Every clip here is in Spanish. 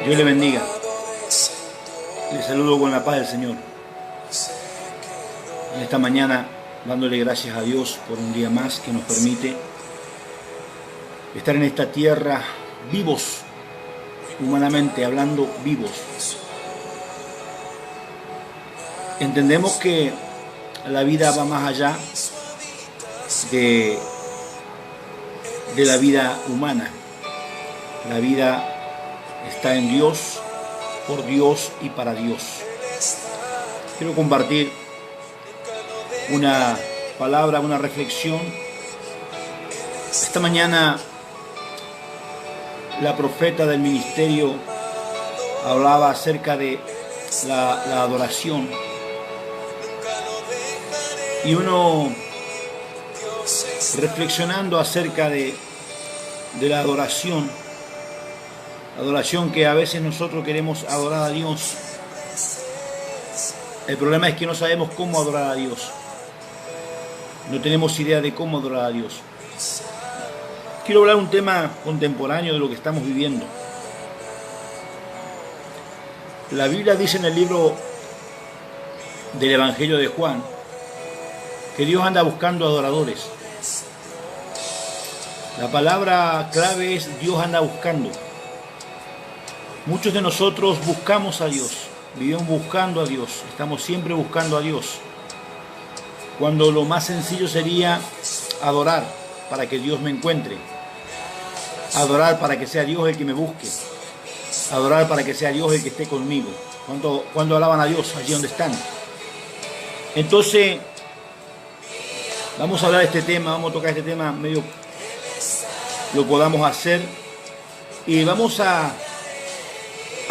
Dios le bendiga. Le saludo con la paz del Señor. En esta mañana, dándole gracias a Dios por un día más que nos permite estar en esta tierra vivos, humanamente hablando vivos. Entendemos que la vida va más allá de la vida humana. La vida está en Dios, por Dios y para Dios. Quiero compartir una palabra, una reflexión. Esta mañana la profeta del ministerio hablaba acerca de la adoración. Y uno reflexionando acerca de la adoración que a veces nosotros queremos adorar a Dios. El problema es que no sabemos cómo adorar a Dios. No tenemos idea de cómo adorar a Dios. Quiero hablar un tema contemporáneo de lo que estamos viviendo. La Biblia dice en el libro del Evangelio de Juan que Dios anda buscando adoradores. La palabra clave es Dios anda buscando. Muchos de nosotros buscamos a Dios, vivimos buscando a Dios, estamos siempre buscando a Dios. Cuando lo más sencillo sería adorar para que Dios me encuentre. Adorar para que sea Dios el que me busque. Adorar para que sea Dios el que esté conmigo. ¿Cuándo alaban a Dios allí donde están? Entonces, vamos a hablar de este tema, vamos a tocar este tema medio lo podamos hacer. Y vamos a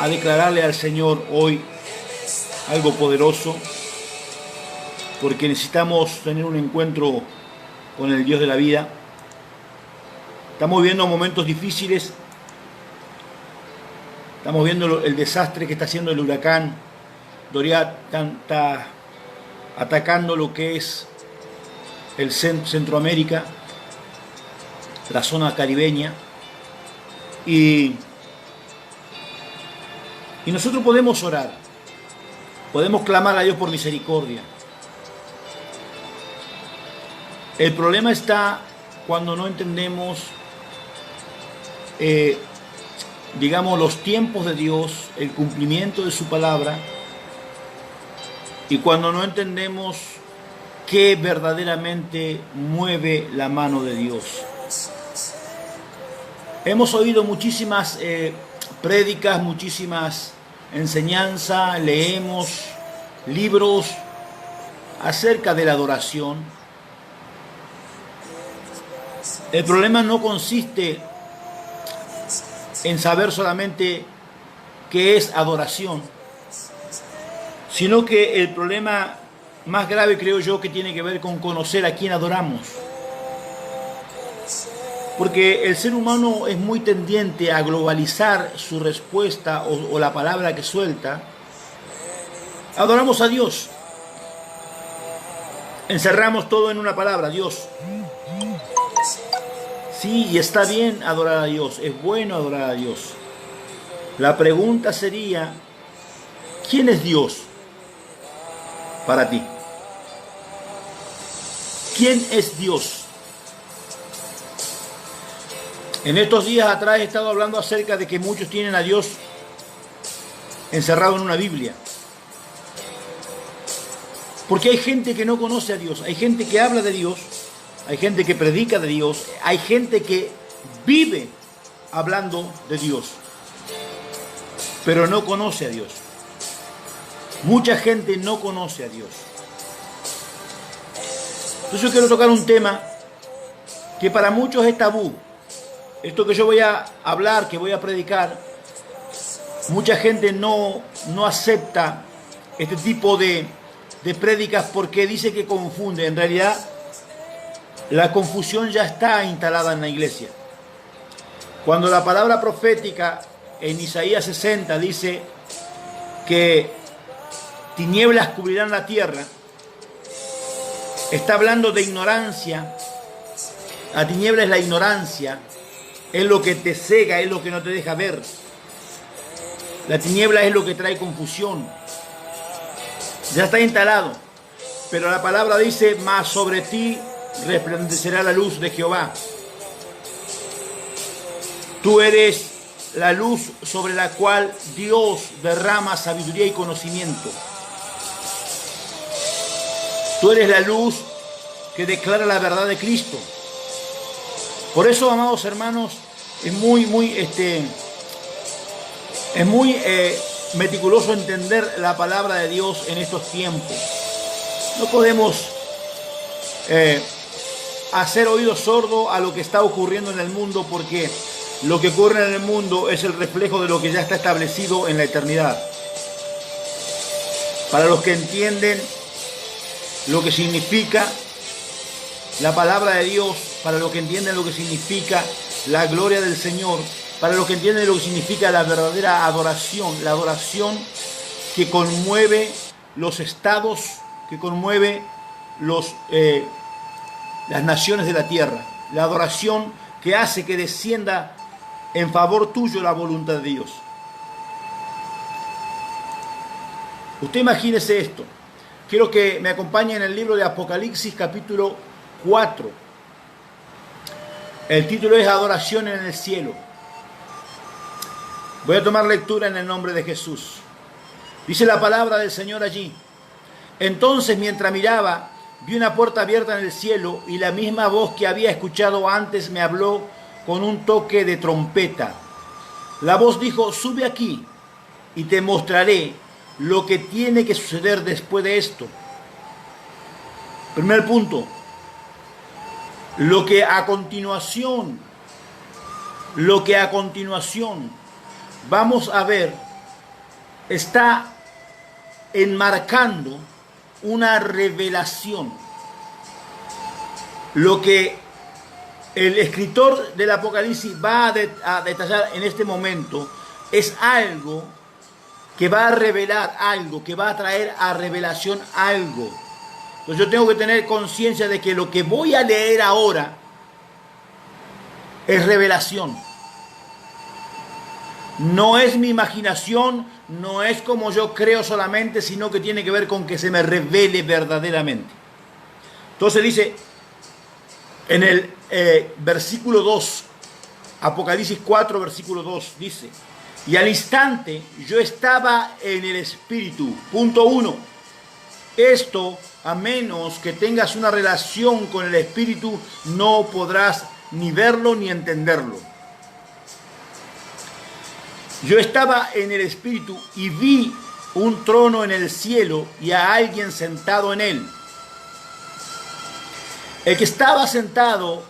declararle al Señor hoy algo poderoso, porque necesitamos tener un encuentro con el Dios de la vida. Estamos viviendo momentos difíciles, estamos viendo el desastre que está haciendo el huracán Dorian, está atacando lo que es el Centroamérica, la zona caribeña, y nosotros podemos orar, podemos clamar a Dios por misericordia. El problema está cuando no entendemos, digamos, los tiempos de Dios, el cumplimiento de su palabra, y cuando no entendemos qué verdaderamente mueve la mano de Dios. Hemos oído muchísimas prédicas, muchísimas enseñanzas, leemos libros acerca de la adoración. El problema no consiste en saber solamente qué es adoración, sino que el problema más grave, creo yo, que tiene que ver con conocer a quién adoramos. Porque el ser humano es muy tendiente a globalizar su respuesta o la palabra que suelta. Adoramos a Dios. Encerramos todo en una palabra, Dios. Sí, y está bien adorar a Dios, es bueno adorar a Dios. La pregunta sería, ¿quién es Dios para ti? ¿Quién es Dios? En estos días atrás he estado hablando acerca de que muchos tienen a Dios encerrado en una Biblia. Porque hay gente que no conoce a Dios, hay gente que habla de Dios, hay gente que predica de Dios, hay gente que vive hablando de Dios, pero no conoce a Dios. Mucha gente no conoce a Dios. Entonces yo quiero tocar un tema que para muchos es tabú. Esto que yo voy a hablar, que voy a predicar, mucha gente no acepta este tipo de prédicas porque dice que confunde. En realidad, la confusión ya está instalada en la iglesia. Cuando la palabra profética en Isaías 60 dice que tinieblas cubrirán la tierra, está hablando de ignorancia. La tiniebla es la ignorancia. Es lo que te cega, es lo que no te deja ver. La tiniebla es lo que trae confusión. Ya está instalado. Pero la palabra dice, mas sobre ti resplandecerá la luz de Jehová. Tú eres la luz sobre la cual Dios derrama sabiduría y conocimiento. Tú eres la luz que declara la verdad de Cristo. Por eso, amados hermanos, es muy meticuloso entender la palabra de Dios en estos tiempos. No podemos hacer oídos sordos a lo que está ocurriendo en el mundo, porque lo que ocurre en el mundo es el reflejo de lo que ya está establecido en la eternidad. Para los que entienden lo que significa la palabra de Dios, para los que entienden lo que significa la gloria del Señor, para los que entienden lo que significa la verdadera adoración, la adoración que conmueve los estados, que conmueve las naciones de la tierra, la adoración que hace que descienda en favor tuyo la voluntad de Dios. Usted imagínese esto. Quiero que me acompañe en el libro de Apocalipsis capítulo 4. El título es Adoración en el cielo. Voy a tomar lectura en el nombre de Jesús. Dice la palabra del Señor allí. Entonces, mientras miraba, vi una puerta abierta en el cielo y la misma voz que había escuchado antes me habló con un toque de trompeta. La voz dijo, sube aquí y te mostraré lo que tiene que suceder después de esto. Primer punto. Lo que a continuación vamos a ver está enmarcando una revelación. Lo que el escritor del Apocalipsis va a detallar en este momento es algo que va a revelar algo, que va a traer a revelación algo. Entonces yo tengo que tener conciencia de que lo que voy a leer ahora es revelación. No es mi imaginación, no es como yo creo solamente, sino que tiene que ver con que se me revele verdaderamente. Entonces dice en el versículo 2, Apocalipsis 4, versículo 2, dice, y al instante yo estaba en el Espíritu. Punto 1. Esto, a menos que tengas una relación con el Espíritu, no podrás ni verlo ni entenderlo. Yo estaba en el Espíritu y vi un trono en el cielo y a alguien sentado en él. El que estaba sentado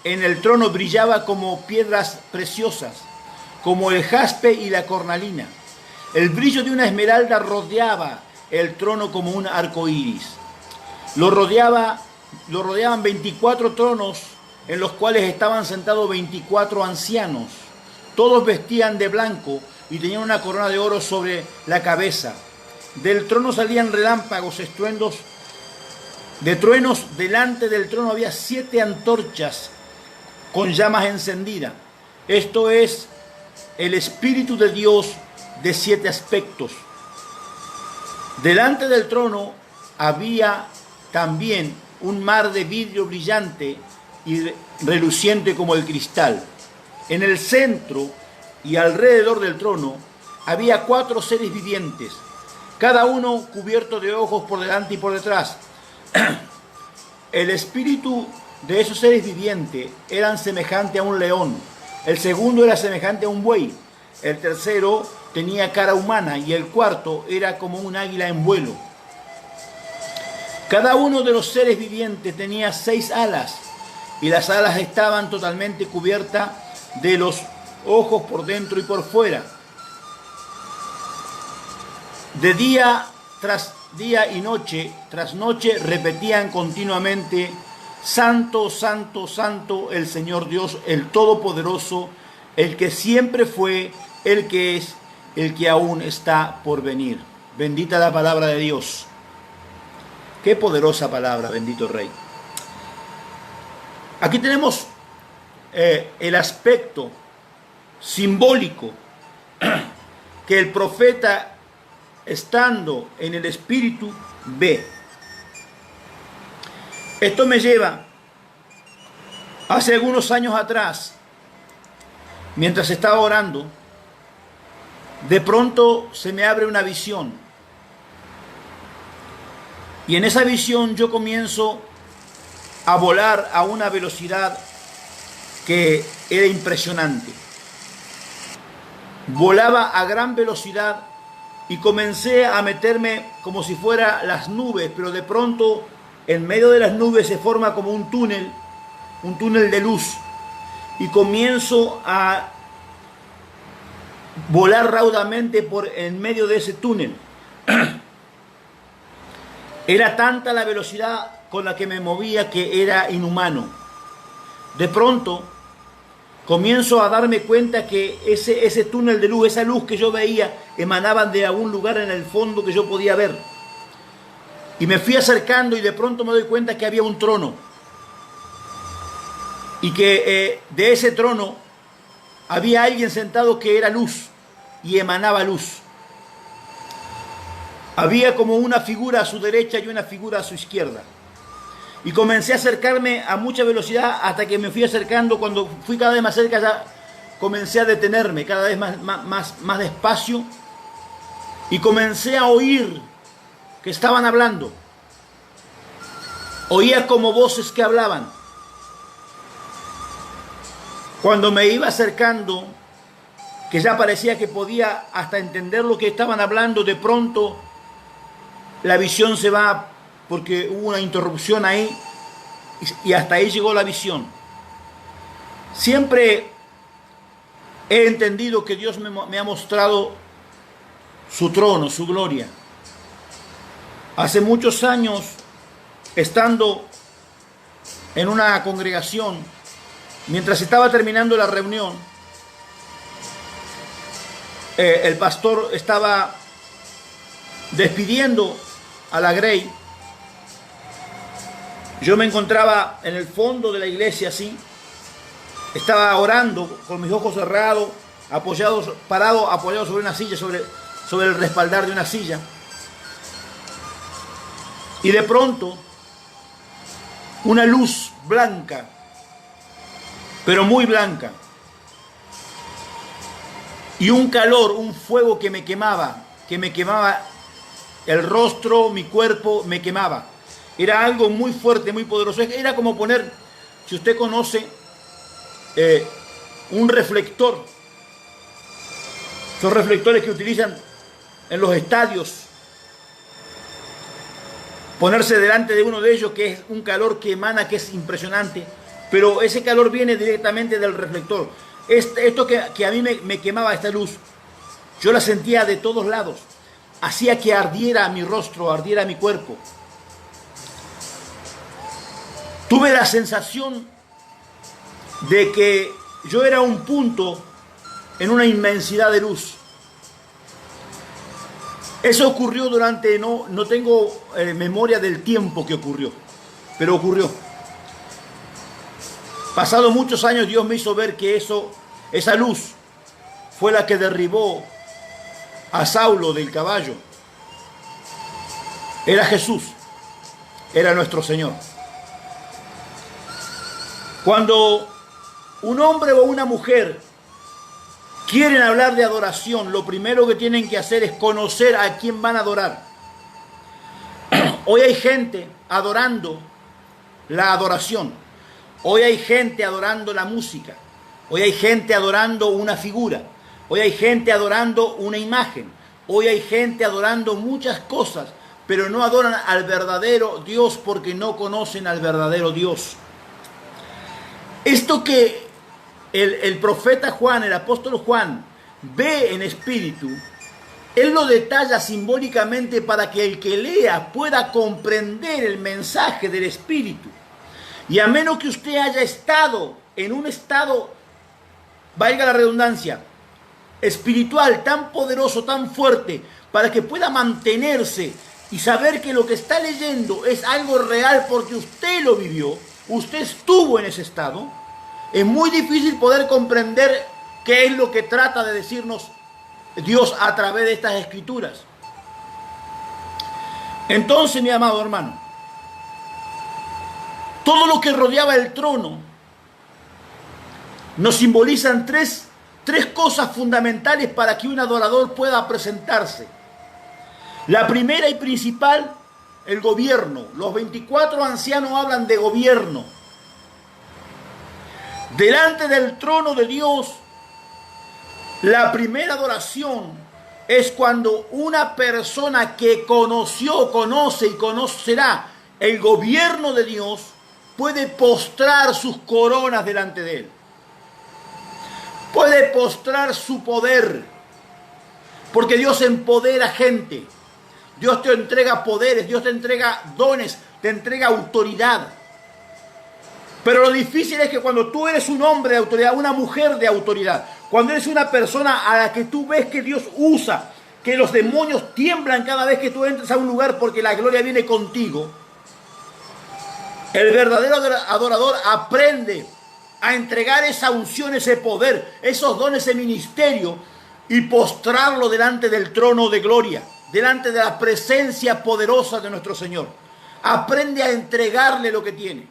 en el trono brillaba como piedras preciosas, como el jaspe y la cornalina. El brillo de una esmeralda rodeaba el trono como un arco iris. Lo rodeaban 24 tronos en los cuales estaban sentados 24 ancianos. Todos vestían de blanco y tenían una corona de oro sobre la cabeza. Del trono salían relámpagos, estruendos de truenos. Delante del trono había 7 antorchas con llamas encendidas. Esto es el Espíritu de Dios de 7 aspectos. Delante del trono había también un mar de vidrio brillante y reluciente como el cristal. En el centro y alrededor del trono había 4 seres vivientes, cada uno cubierto de ojos por delante y por detrás. El espíritu de esos seres vivientes eran semejante a un león, el segundo era semejante a un buey, el tercero tenía cara humana y el cuarto era como un águila en vuelo. Cada uno de los seres vivientes tenía 6 alas y las alas estaban totalmente cubiertas de los ojos por dentro y por fuera. De día tras día y noche tras noche repetían continuamente: Santo, Santo, Santo, el Señor Dios, el Todopoderoso, el que siempre fue, el que es, el que aún está por venir. Bendita la palabra de Dios. Qué poderosa palabra, bendito Rey. Aquí tenemos el aspecto simbólico que el profeta, estando en el espíritu, ve. Esto me lleva hace algunos años atrás, mientras estaba orando, de pronto se me abre una visión. Y en esa visión yo comienzo a volar a una velocidad que era impresionante. Volaba a gran velocidad y comencé a meterme como si fuera las nubes, pero de pronto en medio de las nubes se forma como un túnel de luz, y comienzo a volar raudamente por en medio de ese túnel. Era tanta la velocidad con la que me movía que era inhumano. De pronto comienzo a darme cuenta que ese túnel de luz, esa luz que yo veía, emanaban de algún lugar en el fondo que yo podía ver. Y me fui acercando y de pronto me doy cuenta que había un trono. Y que de ese trono había alguien sentado que era luz y emanaba luz. Había como una figura a su derecha y una figura a su izquierda. Y comencé a acercarme a mucha velocidad hasta que me fui acercando. Cuando fui cada vez más cerca ya comencé a detenerme cada vez más despacio. Y comencé a oír que estaban hablando. Oía como voces que hablaban. Cuando me iba acercando, que ya parecía que podía hasta entender lo que estaban hablando, de pronto la visión se va porque hubo una interrupción ahí y hasta ahí llegó la visión. Siempre he entendido que Dios me ha mostrado su trono, su gloria. Hace muchos años, estando en una congregación, mientras estaba terminando la reunión, el pastor estaba despidiendo a la Grey. Yo me encontraba en el fondo de la iglesia así, estaba orando con mis ojos cerrados, apoyado sobre una silla, sobre el respaldar de una silla. Y de pronto, una luz blanca, pero muy blanca, y un calor, un fuego que me quemaba el rostro, mi cuerpo me quemaba. Era algo muy fuerte, muy poderoso. Era como poner, si usted conoce, un reflector. Son reflectores que utilizan en los estadios. Ponerse delante de uno de ellos, que es un calor que emana, que es impresionante. Pero ese calor viene directamente del reflector. Esto que a mí me quemaba, esta luz, yo la sentía de todos lados. Hacía que ardiera mi rostro, ardiera mi cuerpo. Tuve la sensación de que yo era un punto en una inmensidad de luz. Eso ocurrió durante, no tengo memoria del tiempo que ocurrió, pero ocurrió. Pasados muchos años, Dios me hizo ver que esa luz fue la que derribó a Saulo del caballo. Era Jesús, era nuestro Señor. Cuando un hombre o una mujer quieren hablar de adoración, lo primero que tienen que hacer es conocer a quién van a adorar. Hoy hay gente adorando la adoración. Hoy hay gente adorando la música. Hoy hay gente adorando una figura. Hoy hay gente adorando una imagen. Hoy hay gente adorando muchas cosas, pero no adoran al verdadero Dios porque no conocen al verdadero Dios. Esto que el profeta Juan, el apóstol Juan, ve en espíritu, él lo detalla simbólicamente para que el que lea pueda comprender el mensaje del espíritu. Y a menos que usted haya estado en un estado, valga la redundancia, espiritual tan poderoso, tan fuerte, para que pueda mantenerse y saber que lo que está leyendo es algo real porque usted lo vivió, usted estuvo en ese estado, es muy difícil poder comprender qué es lo que trata de decirnos Dios a través de estas escrituras. Entonces, mi amado hermano, todo lo que rodeaba el trono nos simbolizan tres cosas fundamentales para que un adorador pueda presentarse. La primera y principal, el gobierno. Los 24 ancianos hablan de gobierno. Delante del trono de Dios, la primera adoración es cuando una persona que conoció, conoce y conocerá el gobierno de Dios puede postrar sus coronas delante de Él. Puede postrar su poder, porque Dios empodera gente. Dios te entrega poderes, Dios te entrega dones, te entrega autoridad. Pero lo difícil es que cuando tú eres un hombre de autoridad, una mujer de autoridad, cuando eres una persona a la que tú ves que Dios usa, que los demonios tiemblan cada vez que tú entras a un lugar porque la gloria viene contigo, el verdadero adorador aprende a entregar esa unción, ese poder, esos dones, ese ministerio y postrarlo delante del trono de gloria, delante de la presencia poderosa de nuestro Señor. Aprende a entregarle lo que tiene.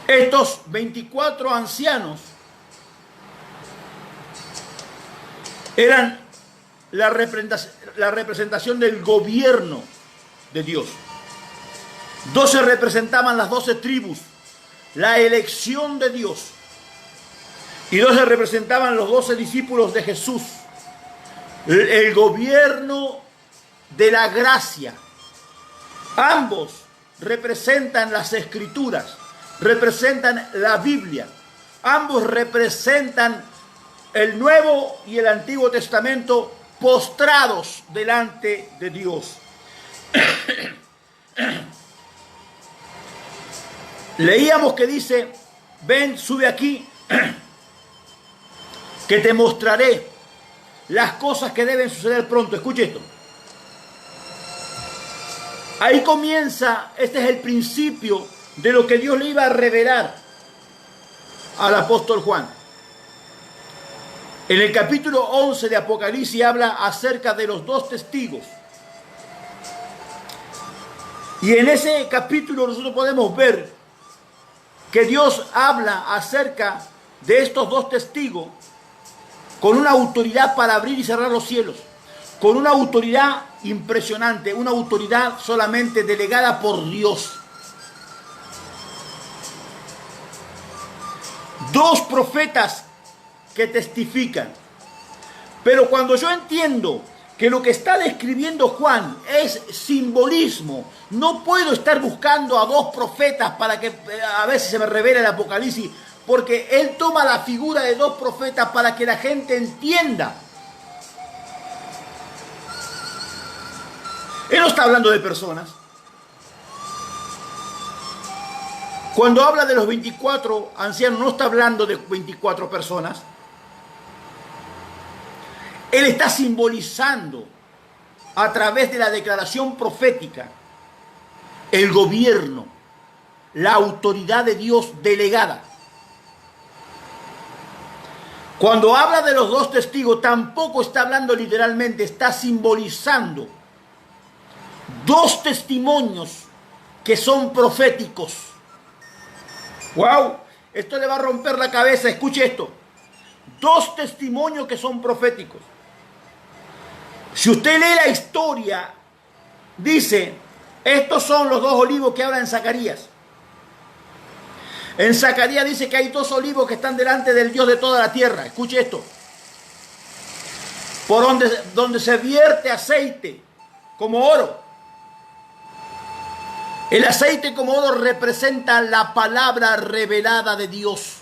Estos 24 ancianos eran la representación del gobierno de Dios. 12 representaban las 12 tribus, la elección de Dios. Y 12 representaban los 12 discípulos de Jesús, el gobierno de la gracia. Ambos representan las Escrituras, representan la Biblia. Ambos representan el Nuevo y el Antiguo Testamento postrados delante de Dios. Leíamos que dice, ven, sube aquí, que te mostraré las cosas que deben suceder pronto. Escuche esto. Ahí comienza, este es el principio de lo que Dios le iba a revelar al apóstol Juan. En el capítulo 11 de Apocalipsis habla acerca de los dos testigos. Y en ese capítulo nosotros podemos ver que Dios habla acerca de estos dos testigos con una autoridad para abrir y cerrar los cielos, con una autoridad impresionante, una autoridad solamente delegada por Dios. Dos profetas que testifican. Pero cuando yo entiendo que lo que está describiendo Juan es simbolismo, no puedo estar buscando a dos profetas para que a veces se me revele el Apocalipsis, porque él toma la figura de dos profetas para que la gente entienda. Él no está hablando de personas. Cuando habla de los 24 ancianos, no está hablando de 24 personas. Él está simbolizando a través de la declaración profética el gobierno, la autoridad de Dios delegada. Cuando habla de los dos testigos, tampoco está hablando literalmente, está simbolizando dos testimonios que son proféticos. ¡Wow! Esto le va a romper la cabeza, escuche esto. Dos testimonios que son proféticos. Si usted lee la historia, dice, estos son los dos olivos que habla en Zacarías. En Zacarías dice que hay dos olivos que están delante del Dios de toda la tierra. Escuche esto. Por donde se vierte aceite como oro. El aceite como oro representa la palabra revelada de Dios.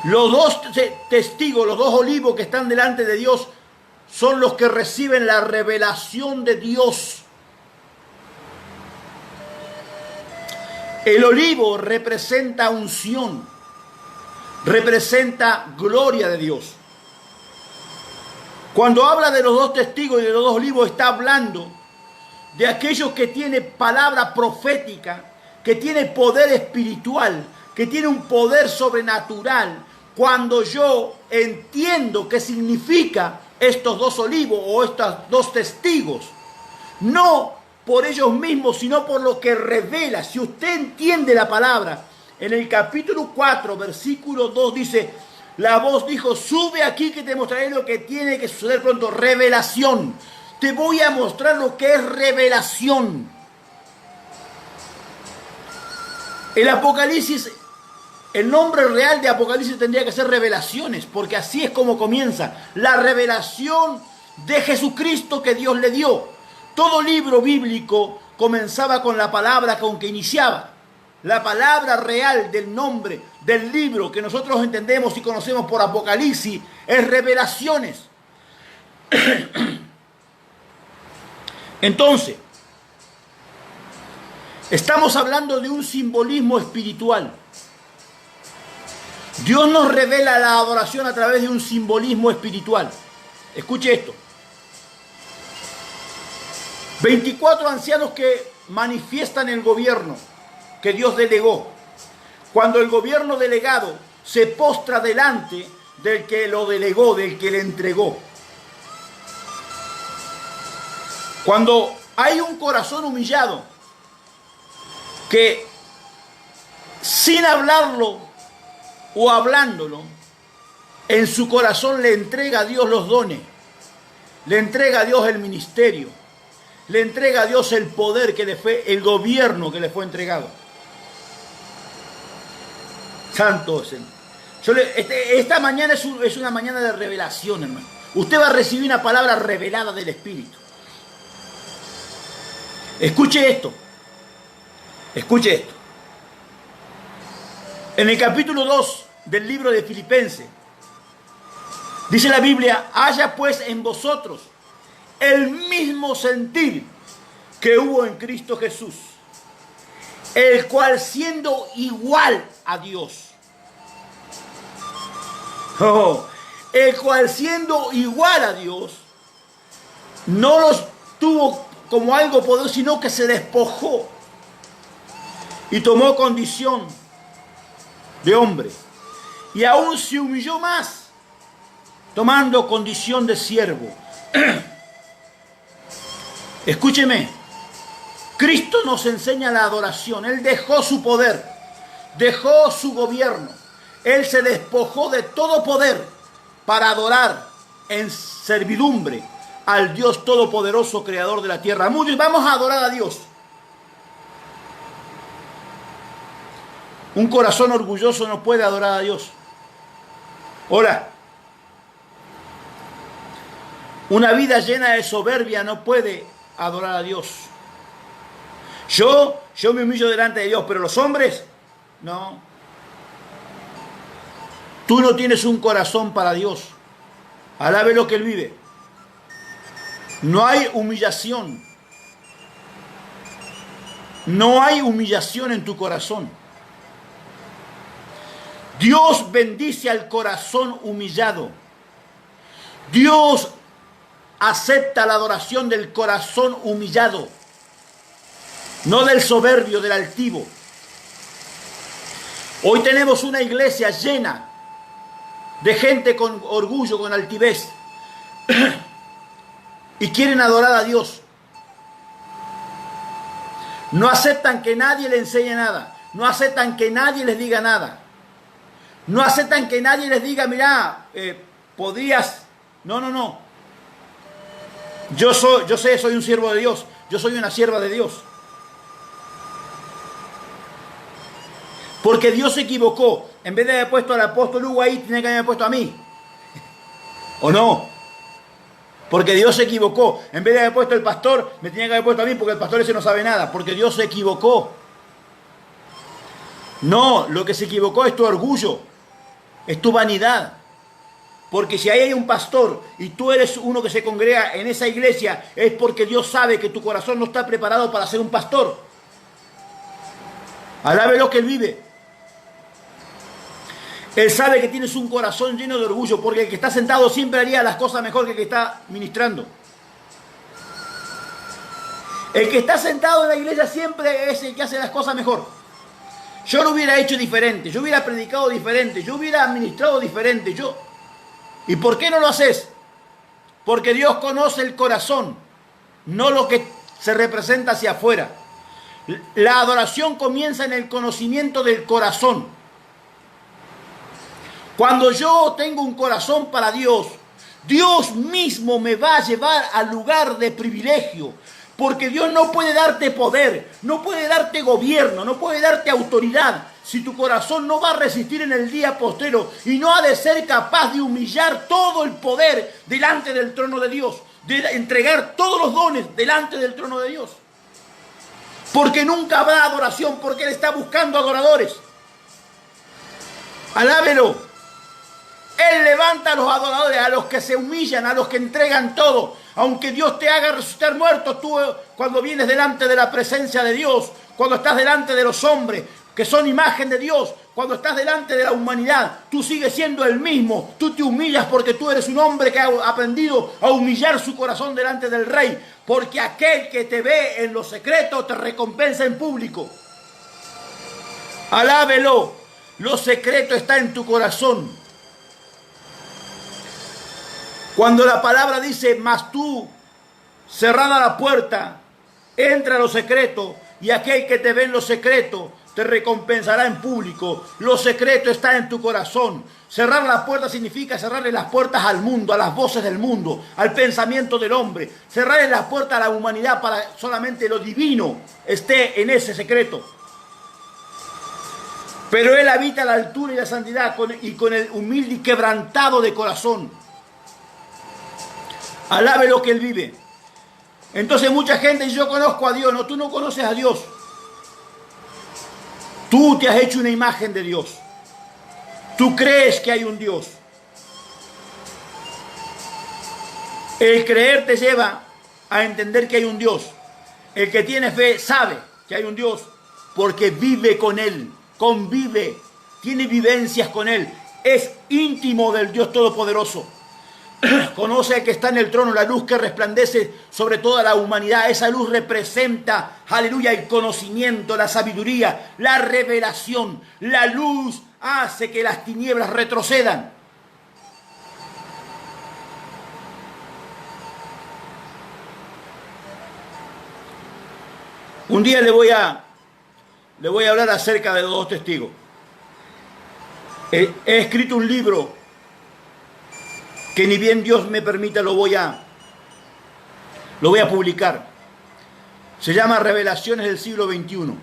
Los dos testigos, los dos olivos que están delante de Dios, son los que reciben la revelación de Dios. El olivo representa unción, representa gloria de Dios. Cuando habla de los dos testigos y de los dos olivos, está hablando de aquellos que tienen palabra profética, que tienen poder espiritual, que tiene un poder sobrenatural cuando yo entiendo qué significa estos dos olivos o estos dos testigos. No por ellos mismos, sino por lo que revela. Si usted entiende la palabra, en el capítulo 4, versículo 2 dice, la voz dijo, sube aquí que te mostraré lo que tiene que suceder pronto. Revelación. Te voy a mostrar lo que es revelación. El Apocalipsis, el nombre real de Apocalipsis tendría que ser revelaciones, porque así es como comienza. La revelación de Jesucristo que Dios le dio. Todo libro bíblico comenzaba con la palabra con que iniciaba. La palabra real del nombre del libro que nosotros entendemos y conocemos por Apocalipsis es revelaciones. Entonces, estamos hablando de un simbolismo espiritual. Dios nos revela la adoración a través de un simbolismo espiritual. Escuche esto. 24 ancianos que manifiestan el gobierno que Dios delegó. Cuando el gobierno delegado se postra delante del que lo delegó, del que le entregó. Cuando hay un corazón humillado que sin hablarlo o hablándolo, en su corazón le entrega a Dios los dones, le entrega a Dios el ministerio, le entrega a Dios el poder que le fue, el gobierno que le fue entregado. Santo Señor. Esta mañana es una mañana de revelación, hermano. Usted va a recibir una palabra revelada del Espíritu. Escuche esto. Escuche esto. En el capítulo 2 del libro de Filipenses, dice la Biblia, haya pues en vosotros el mismo sentir que hubo en Cristo Jesús, el cual siendo igual a Dios, el cual siendo igual a Dios, no los tuvo como algo poderoso, sino que se despojó y tomó condición de hombre, y aún se humilló más, tomando condición de siervo. Escúcheme, Cristo nos enseña la adoración. Él dejó su poder, dejó su gobierno. Él se despojó de todo poder para adorar en servidumbre al Dios todopoderoso, creador de la tierra. Muchos vamos a adorar a Dios. Un corazón orgulloso no puede adorar a Dios. Ahora, una vida llena de soberbia no puede adorar a Dios. Yo me humillo delante de Dios, pero los hombres, no. Tú no tienes un corazón para Dios. Alabe lo que Él vive. No hay humillación. No hay humillación en tu corazón. Dios bendice al corazón humillado. Dios acepta la adoración del corazón humillado, no del soberbio, del altivo. Hoy tenemos una iglesia llena de gente con orgullo, con altivez, y quieren adorar a Dios. No aceptan que nadie les enseñe nada, no aceptan que nadie les diga nada, no aceptan que nadie les diga, mira, podrías, no. Yo soy un siervo de Dios, yo soy una sierva de Dios. Porque Dios se equivocó. En vez de haber puesto al apóstol Hugo ahí, tenía que haber puesto a mí. ¿O no? Porque Dios se equivocó. En vez de haber puesto el pastor, me tenía que haber puesto a mí, porque el pastor ese no sabe nada. Porque Dios se equivocó. No, lo que se equivocó es tu orgullo. Es tu vanidad. Porque si ahí hay un pastor y tú eres uno que se congrega en esa iglesia, es porque Dios sabe que tu corazón no está preparado para ser un pastor. Alabe lo que Él vive. Él sabe que tienes un corazón lleno de orgullo, porque el que está sentado siempre haría las cosas mejor que el que está ministrando. El que está sentado en la iglesia siempre es el que hace las cosas mejor. Yo lo hubiera hecho diferente, yo hubiera predicado diferente, yo hubiera administrado diferente, ¿Y por qué no lo haces? Porque Dios conoce el corazón, no lo que se representa hacia afuera. La adoración comienza en el conocimiento del corazón. Cuando yo tengo un corazón para Dios, Dios mismo me va a llevar al lugar de privilegio. Porque Dios no puede darte poder, no puede darte gobierno, no puede darte autoridad si tu corazón no va a resistir en el día postrero y no ha de ser capaz de humillar todo el poder delante del trono de Dios, de entregar todos los dones delante del trono de Dios. Porque nunca habrá adoración, porque Él está buscando adoradores. Alábelo. Él levanta a los adoradores, a los que se humillan, a los que entregan todo. Aunque Dios te haga resucitar muertos, tú cuando vienes delante de la presencia de Dios, cuando estás delante de los hombres que son imagen de Dios, cuando estás delante de la humanidad, tú sigues siendo el mismo. Tú te humillas porque tú eres un hombre que ha aprendido a humillar su corazón delante del Rey. Porque aquel que te ve en lo secreto te recompensa en público. Alábelo. Lo secreto está en tu corazón. Cuando la palabra dice, mas tú, cerrada la puerta, entra a lo secreto, y aquel que te ve en lo secreto te recompensará en público. Lo secreto está en tu corazón. Cerrar la puerta significa cerrarle las puertas al mundo, a las voces del mundo, al pensamiento del hombre. Cerrarle las puertas a la humanidad para solamente lo divino esté en ese secreto. Pero Él habita la altura y la santidad y con el humilde y quebrantado de corazón. Alabe lo que Él vive. Entonces mucha gente dice, yo conozco a Dios. No, tú no conoces a Dios. Tú te has hecho una imagen de Dios. Tú crees que hay un Dios. El creer te lleva a entender que hay un Dios. El que tiene fe sabe que hay un Dios porque vive con Él, convive, tiene vivencias con Él. Es íntimo del Dios Todopoderoso. Conoce al que está en el trono, la luz que resplandece sobre toda la humanidad. Esa luz representa, aleluya, el conocimiento, la sabiduría, la revelación. La luz hace que las tinieblas retrocedan. Un día le voy a hablar acerca de 2 testigos. He escrito un libro que ni bien Dios me permita lo voy a publicar. Se llama Revelaciones del siglo XXI.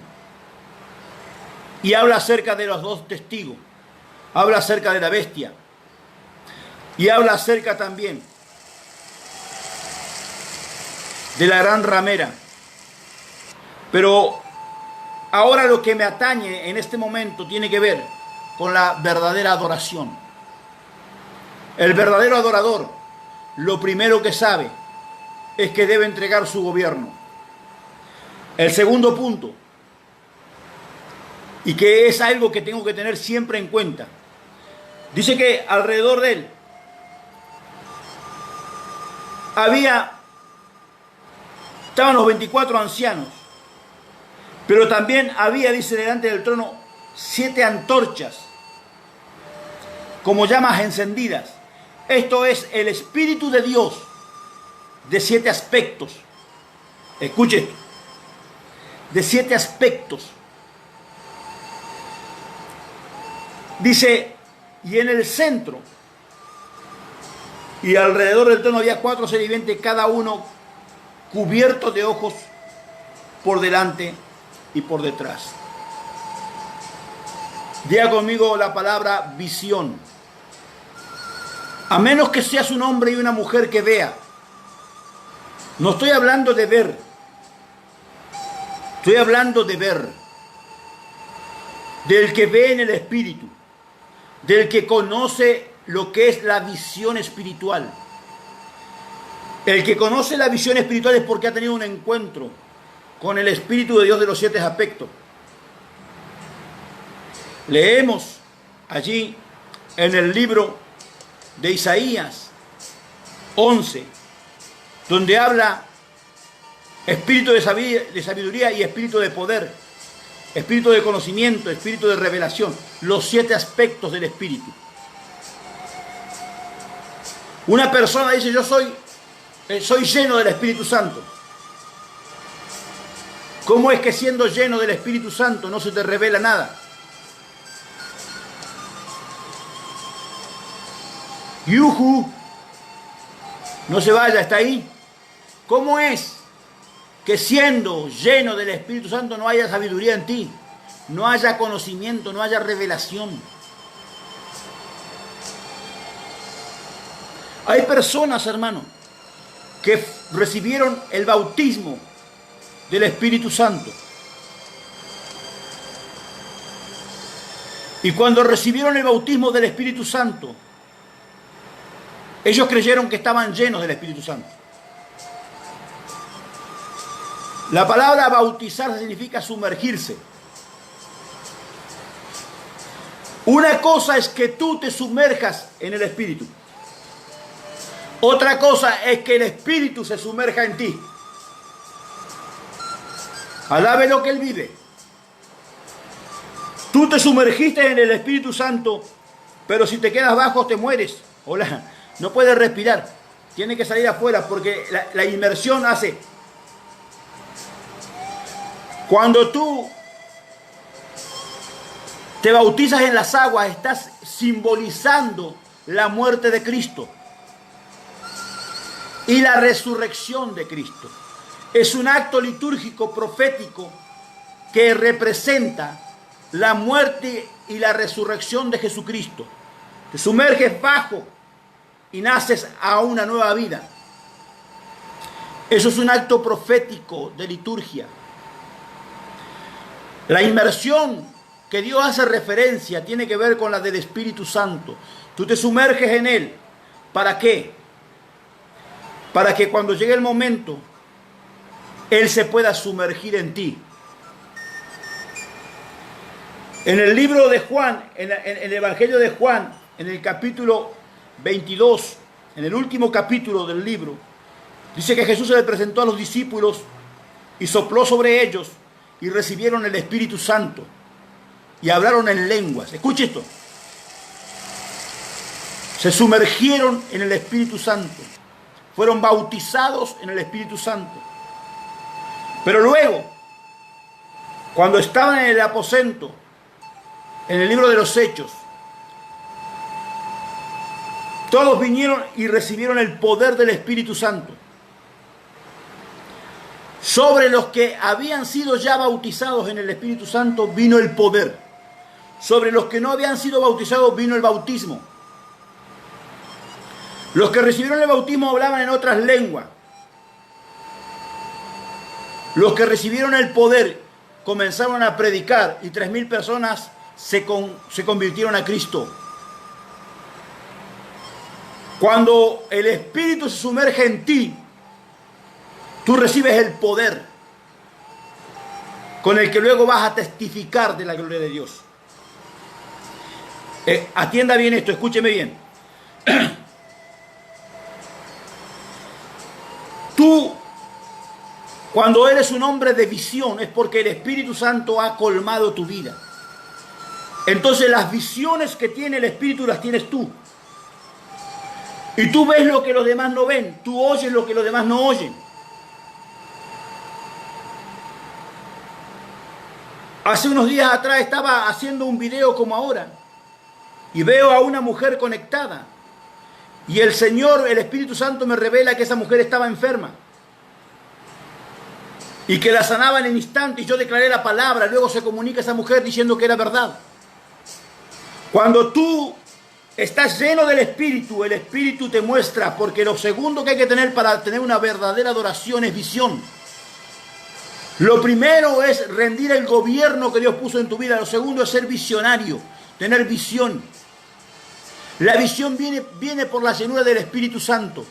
Y habla acerca de los 2 testigos. Habla acerca de la bestia. Y habla acerca también de la gran ramera. Pero ahora lo que me atañe en este momento tiene que ver con la verdadera adoración. El verdadero adorador, lo primero que sabe es que debe entregar su gobierno. El segundo punto, y que es algo que tengo que tener siempre en cuenta, dice que alrededor de él estaban los 24 ancianos, pero también había, dice, delante del trono 7 antorchas, como llamas encendidas. Esto es el Espíritu de Dios de 7 aspectos. Escuche esto. De 7 aspectos. Dice, y en el centro y alrededor del trono había 4 seres vivientes, cada uno cubierto de ojos por delante y por detrás. Diga conmigo la palabra visión. A menos que seas un hombre y una mujer que vea. No estoy hablando de ver. Estoy hablando de ver. Del que ve en el espíritu. Del que conoce lo que es la visión espiritual. El que conoce la visión espiritual es porque ha tenido un encuentro con el Espíritu de Dios de los 7 aspectos. Leemos allí en el libro de Isaías 11, donde habla espíritu de sabiduría y espíritu de poder. espíritu de conocimiento, espíritu de revelación, los 7 aspectos del espíritu. Una persona dice, yo soy lleno del Espíritu Santo. ¿Cómo es que siendo lleno del Espíritu Santo no se te revela nada? Yuhu, no se vaya, está ahí. ¿Cómo es que siendo lleno del Espíritu Santo no haya sabiduría en ti? No haya conocimiento, no haya revelación. Hay personas, hermano, que recibieron el bautismo del Espíritu Santo. Y cuando recibieron el bautismo del Espíritu Santo, ellos creyeron que estaban llenos del Espíritu Santo. La palabra bautizar significa sumergirse. Una cosa es que tú te sumerjas en el Espíritu. Otra cosa es que el Espíritu se sumerja en ti. Alabe lo que Él vive. Tú te sumergiste en el Espíritu Santo, pero si te quedas bajo te mueres. Hola, no puedes respirar. Tienes que salir afuera porque la inmersión hace. Cuando tú te bautizas en las aguas, estás simbolizando la muerte de Cristo y la resurrección de Cristo. Es un acto litúrgico profético que representa la muerte y la resurrección de Jesucristo. Te sumerges bajo y naces a una nueva vida. Eso es un acto profético de liturgia. La inmersión que Dios hace referencia tiene que ver con la del Espíritu Santo. Tú te sumerges en Él. ¿Para qué? Para que cuando llegue el momento, Él se pueda sumergir en ti. En el libro de Juan, en el Evangelio de Juan, en el capítulo 22, en el último capítulo del libro, dice que Jesús se le presentó a los discípulos y sopló sobre ellos y recibieron el Espíritu Santo y hablaron en lenguas. Escuche esto. Se sumergieron en el Espíritu Santo. Fueron bautizados en el Espíritu Santo. Pero luego, cuando estaban en el aposento, en el libro de los Hechos, todos vinieron y recibieron el poder del Espíritu Santo. Sobre los que habían sido ya bautizados en el Espíritu Santo vino el poder. Sobre los que no habían sido bautizados vino el bautismo. Los que recibieron el bautismo hablaban en otras lenguas. Los que recibieron el poder comenzaron a predicar y 3.000 personas se convirtieron a Cristo. Cuando el Espíritu se sumerge en ti, tú recibes el poder con el que luego vas a testificar de la gloria de Dios. Atienda bien esto, escúcheme bien. Tú, cuando eres un hombre de visión, es porque el Espíritu Santo ha colmado tu vida. Entonces las visiones que tiene el Espíritu las tienes tú. Y tú ves lo que los demás no ven. Tú oyes lo que los demás no oyen. Hace unos días atrás estaba haciendo un video como ahora. Y veo a una mujer conectada. Y el Señor, el Espíritu Santo me revela que esa mujer estaba enferma. Y que la sanaba en el instante. Y yo declaré la palabra. Luego se comunica esa mujer diciendo que era verdad. Cuando tú estás lleno del Espíritu, el Espíritu te muestra. Porque lo segundo que hay que tener para tener una verdadera adoración es visión. Lo primero es rendir el gobierno que Dios puso en tu vida. Lo segundo es ser visionario. Tener visión. La visión viene por la llenura del Espíritu Santo.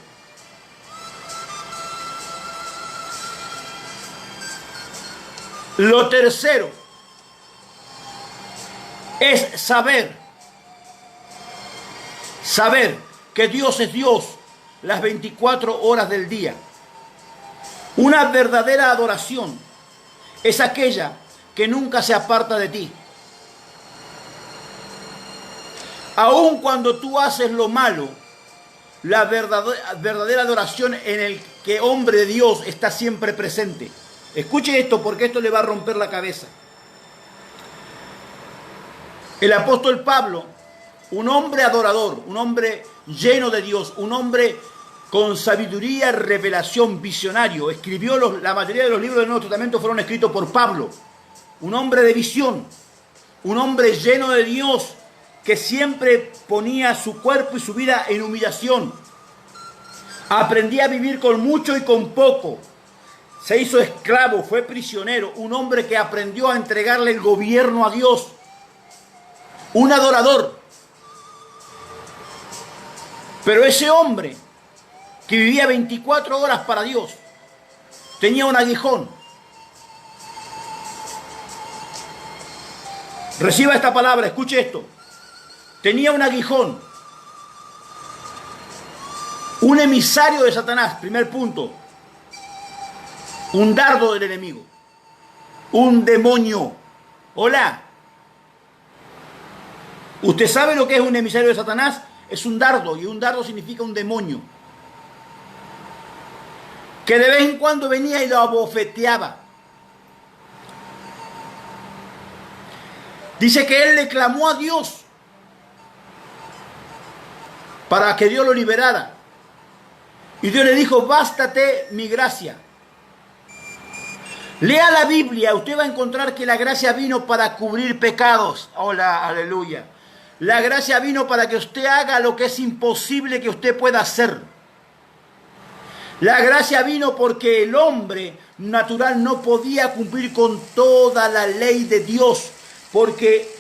Lo tercero es saber que Dios es Dios las 24 horas del día. Una verdadera adoración es aquella que nunca se aparta de ti. Aun cuando tú haces lo malo, la verdadera adoración en el que hombre de Dios está siempre presente. Escuche esto porque esto le va a romper la cabeza. El apóstol Pablo, un hombre adorador, un hombre lleno de Dios, un hombre con sabiduría, revelación, visionario, escribió la mayoría de los libros del Nuevo Testamento fueron escritos por Pablo. Un hombre de visión, un hombre lleno de Dios, que siempre ponía su cuerpo y su vida en humillación. Aprendía a vivir con mucho y con poco. Se hizo esclavo, fue prisionero. Un hombre que aprendió a entregarle el gobierno a Dios. Un adorador. Pero ese hombre que vivía 24 horas para Dios tenía un aguijón. Reciba esta palabra, escuche esto. Tenía un aguijón, un emisario de Satanás, primer punto, un dardo del enemigo, un demonio. Hola, ¿usted sabe lo que es un emisario de Satanás? Es un dardo, y un dardo significa un demonio, que de vez en cuando venía y lo abofeteaba. Dice que él le clamó a Dios para que Dios lo liberara. Y Dios le dijo, bástate mi gracia. Lea la Biblia, usted va a encontrar que la gracia vino para cubrir pecados. Hola, aleluya. La gracia vino para que usted haga lo que es imposible que usted pueda hacer. La gracia vino porque el hombre natural no podía cumplir con toda la ley de Dios. Porque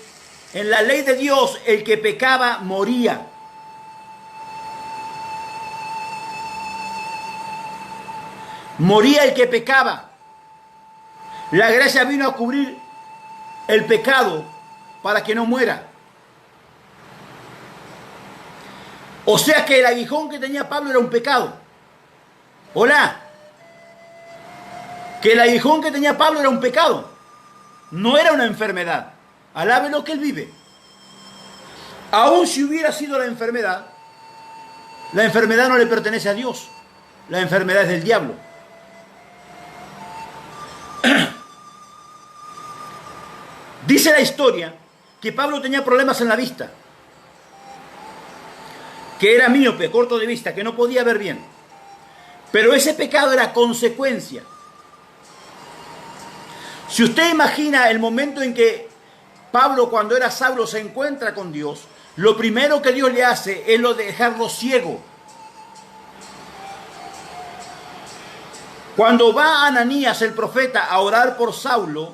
en la ley de Dios el que pecaba moría. Moría el que pecaba. La gracia vino a cubrir el pecado para que no muera. O sea que el aguijón que tenía Pablo era un pecado. Hola. Que el aguijón que tenía Pablo era un pecado. No era una enfermedad. Alabe lo que él vive. Aun si hubiera sido la enfermedad no le pertenece a Dios. La enfermedad es del diablo. Dice la historia que Pablo tenía problemas en la vista, que era míope, corto de vista, que no podía ver bien. Pero ese pecado era consecuencia. Si usted imagina el momento en que Pablo, cuando era Saulo, se encuentra con Dios, lo primero que Dios le hace es lo de dejarlo ciego. Cuando va Ananías, el profeta, a orar por Saulo,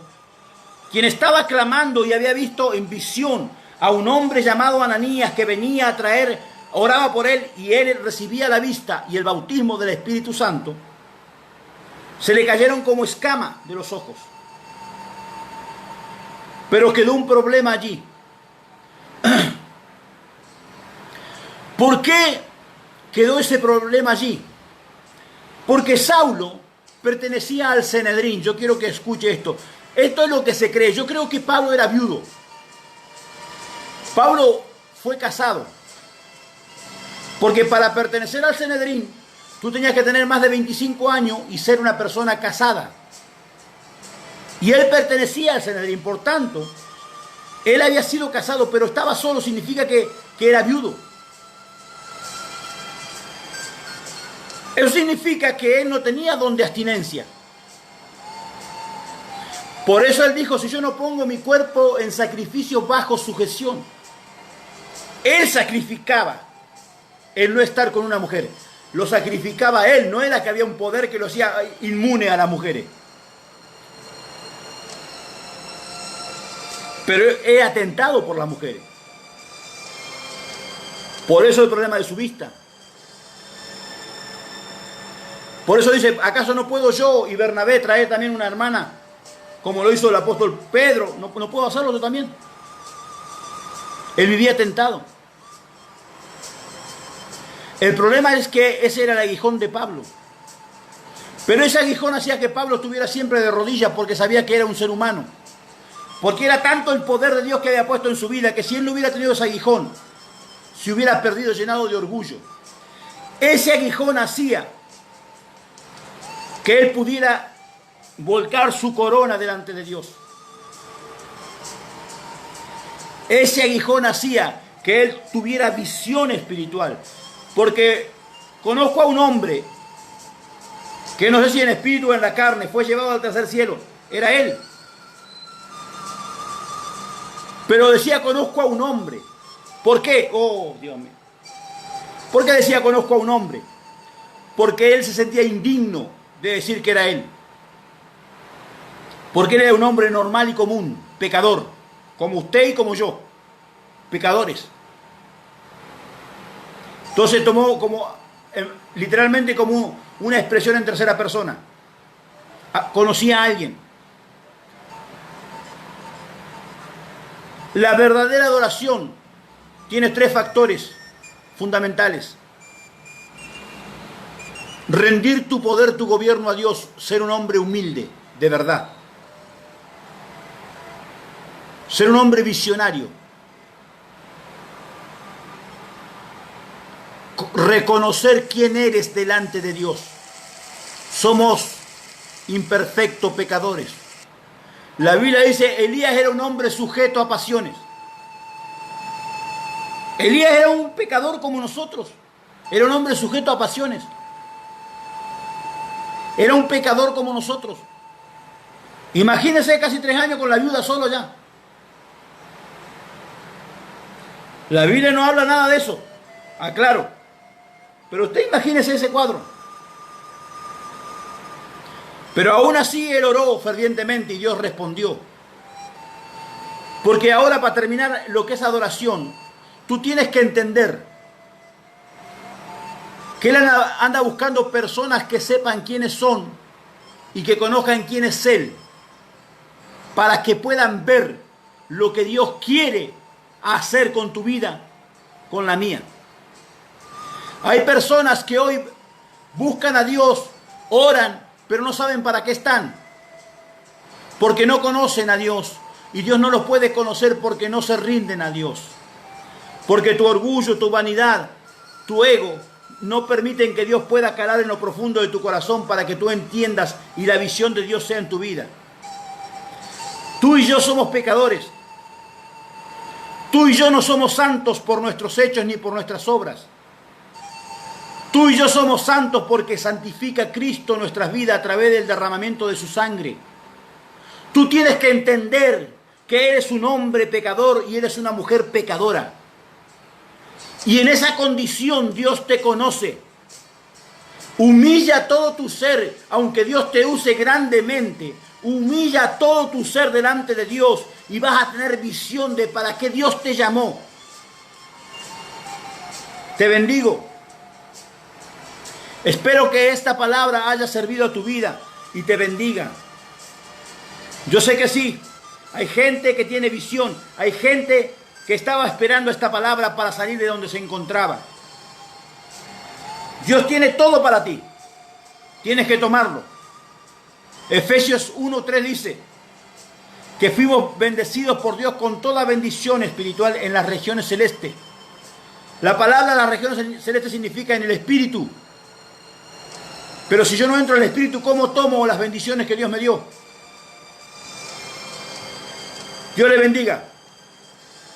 quien estaba clamando y había visto en visión a un hombre llamado Ananías que venía a traer, oraba por él y él recibía la vista y el bautismo del Espíritu Santo, se le cayeron como escama de los ojos. Pero quedó un problema allí. ¿Por qué quedó ese problema allí? Porque Saulo pertenecía al Sanedrín. Yo quiero que escuche esto. Esto es lo que se cree. Yo creo que Pablo era viudo. Pablo fue casado. Porque para pertenecer al Sanedrín, tú tenías que tener más de 25 años y ser una persona casada. Y él pertenecía al Sanedrín. Por tanto, él había sido casado, pero estaba solo. Significa que era viudo. Eso significa que él no tenía don de abstinencia. Por eso él dijo, si yo no pongo mi cuerpo en sacrificio bajo sujeción. Él sacrificaba el no estar con una mujer. Lo sacrificaba él, no era que había un poder que lo hacía inmune a las mujeres. Pero he atentado por las mujeres. Por eso el problema de su vista. Por eso dice, ¿acaso no puedo yo y Bernabé traer también una hermana? Como lo hizo el apóstol Pedro. ¿No puedo hacerlo yo también? Él vivía tentado. El problema es que ese era el aguijón de Pablo. Pero ese aguijón hacía que Pablo estuviera siempre de rodillas porque sabía que era un ser humano. Porque era tanto el poder de Dios que había puesto en su vida, que si él no hubiera tenido ese aguijón, se hubiera perdido llenado de orgullo. Ese aguijón hacía que él pudiera volcar su corona delante de Dios. Ese aguijón hacía que él tuviera visión espiritual. Porque conozco a un hombre que no sé si en espíritu o en la carne fue llevado al tercer cielo. Era él. Pero decía, conozco a un hombre. ¿Por qué? Oh, Dios mío. ¿Por qué decía, conozco a un hombre? Porque él se sentía indigno de decir que era él. Porque él era un hombre normal y común, pecador, como usted y como yo, pecadores. Entonces tomó como, literalmente como una expresión en tercera persona. Conocía a alguien. La verdadera adoración tiene 3 factores fundamentales. Rendir tu poder, tu gobierno a Dios, ser un hombre humilde, de verdad. Ser un hombre visionario. Reconocer quién eres delante de Dios. Somos imperfectos pecadores. La Biblia dice, Elías era un hombre sujeto a pasiones. Elías era un pecador como nosotros. Era un hombre sujeto a pasiones. Era un pecador como nosotros. Imagínese casi 3 años con la viuda solo ya. La Biblia no habla nada de eso. Aclaro. Pero usted imagínese ese cuadro. Pero aún así él oró fervientemente y Dios respondió. Porque ahora, para terminar lo que es adoración, tú tienes que entender que él anda buscando personas que sepan quiénes son y que conozcan quién es él, para que puedan ver lo que Dios quiere hacer con tu vida, con la mía. Hay personas que hoy buscan a Dios, oran, pero no saben para qué están, porque no conocen a Dios, y Dios no los puede conocer porque no se rinden a Dios, porque tu orgullo, tu vanidad, tu ego no permiten que Dios pueda calar en lo profundo de tu corazón para que tú entiendas y la visión de Dios sea en tu vida. Tú y yo somos pecadores. Tú y yo no somos santos por nuestros hechos ni por nuestras obras. Tú y yo somos santos porque santifica Cristo nuestras vidas a través del derramamiento de su sangre. Tú tienes que entender que eres un hombre pecador y eres una mujer pecadora. Y en esa condición Dios te conoce. Humilla todo tu ser, aunque Dios te use grandemente. Humilla todo tu ser delante de Dios y vas a tener visión de para qué Dios te llamó. Te bendigo. Espero que esta palabra haya servido a tu vida y te bendiga. Yo sé que sí. Hay gente que tiene visión. Hay gente que estaba esperando esta palabra para salir de donde se encontraba. Dios tiene todo para ti. Tienes que tomarlo. Efesios 1:3 dice que fuimos bendecidos por Dios con toda bendición espiritual en las regiones celestes. La palabra las regiones celestes significa en el espíritu. Pero si yo no entro en el espíritu, ¿cómo tomo las bendiciones que Dios me dio? Dios le bendiga.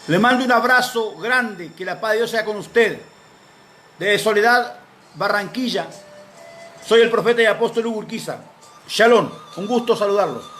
Le mando un abrazo grande. Que la paz de Dios sea con usted. Desde Soledad, Barranquilla. Soy el profeta y apóstol Hugo Urquiza. Shalom. Un gusto saludarlos.